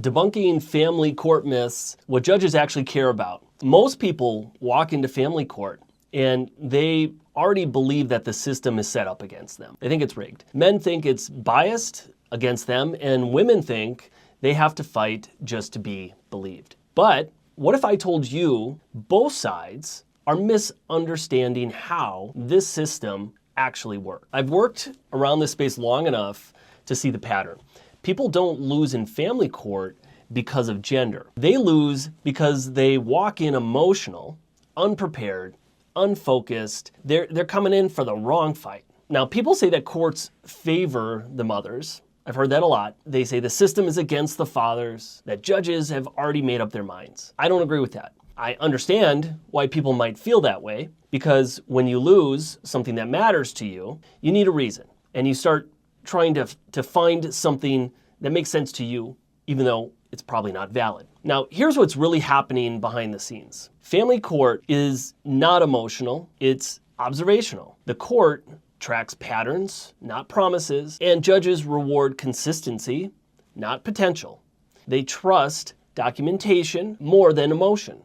Debunking family court myths, what judges actually care about. Most people walk into family court and they already believe that the system is set up against them. They think it's rigged. Men think it's biased against them, and women think they have to fight just to be believed. But what if I told you both sides are misunderstanding how this system actually works? I've worked around this space long enough to see the pattern. People don't lose in family court because of gender. They lose because they walk in emotional, unprepared, unfocused. They're coming in for the wrong fight. Now, people say that courts favor the mothers. I've heard that a lot. They say the system is against the fathers, that judges have already made up their minds. I don't agree with that. I understand why people might feel that way, because when you lose something that matters to you, you need a reason. And you start trying to find something that makes sense to you, even though it's probably not valid. Now, here's what's really happening behind the scenes. Family court is not emotional, it's observational. The court tracks patterns, not promises, and judges reward consistency, not potential. They trust documentation more than emotion.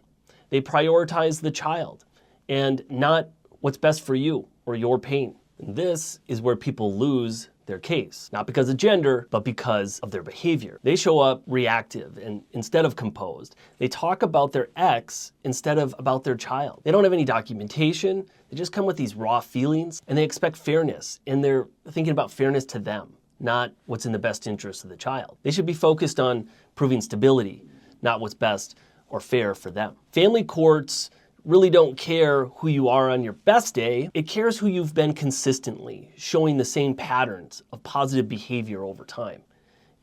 They prioritize the child and not what's best for you or your pain. And this is where people lose their case, not because of gender, but because of their behavior. They show up reactive and instead of composed. They talk about their ex instead of about their child. They don't have any documentation. They just come with these raw feelings and they expect fairness, and they're thinking about fairness to them, not what's in the best interest of the child. They should be focused on proving stability, not what's best or fair for them. Family courts really don't care who you are on your best day. It cares who you've been consistently, showing the same patterns of positive behavior over time.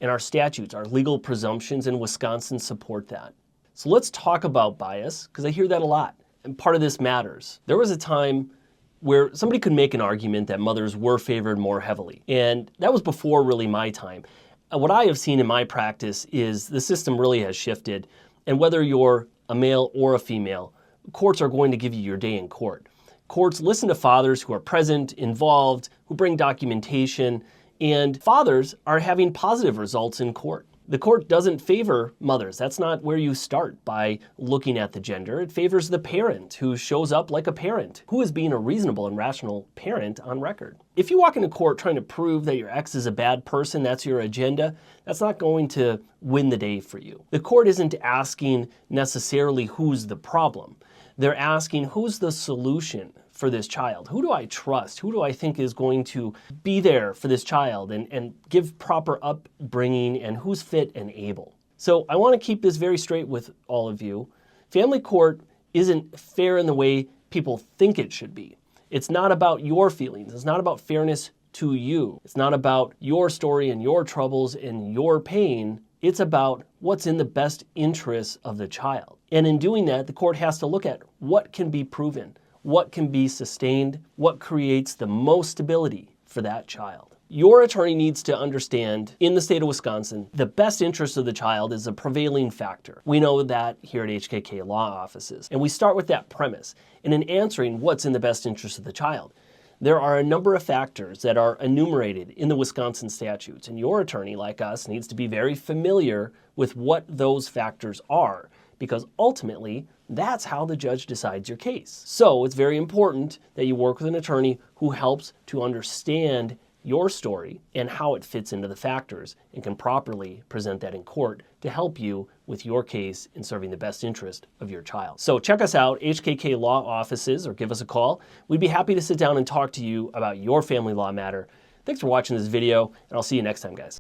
And our statutes, our legal presumptions in Wisconsin support that. So let's talk about bias, because I hear that a lot. And part of this matters. There was a time where somebody could make an argument that mothers were favored more heavily. And that was before really my time. What I have seen in my practice is the system really has shifted. And whether you're a male or a female, courts are going to give you your day in court. Courts listen to fathers who are present, involved, who bring documentation, and fathers are having positive results in court. The court doesn't favor mothers. That's not where you start by looking at the gender. It favors the parent who shows up like a parent, who is being a reasonable and rational parent on record. If you walk into court trying to prove that your ex is a bad person, that's your agenda, that's not going to win the day for you. The court isn't asking necessarily who's the problem. They're asking, who's the solution for this child? Who do I trust? Who do I think is going to be there for this child and give proper upbringing, and who's fit and able? So I want to keep this very straight with all of you. Family court isn't fair in the way people think it should be. It's not about your feelings. It's not about fairness to you. It's not about your story and your troubles and your pain. It's about what's in the best interest of the child. And in doing that, the court has to look at what can be proven, what can be sustained, what creates the most stability for that child. Your attorney needs to understand, in the state of Wisconsin, the best interest of the child is a prevailing factor. We know that here at HKK law offices. And we start with that premise. And in answering what's in the best interest of the child, there are a number of factors that are enumerated in the Wisconsin statutes, and your attorney, like us, needs to be very familiar with what those factors are, because ultimately, that's how the judge decides your case. So it's very important that you work with an attorney who helps to understand your story and how it fits into the factors and can properly present that in court to help you with your case in serving the best interest of your child. So check us out, HKK Law Offices, or give us a call. We'd be happy to sit down and talk to you about your family law matter. Thanks for watching this video, and I'll see you next time, guys.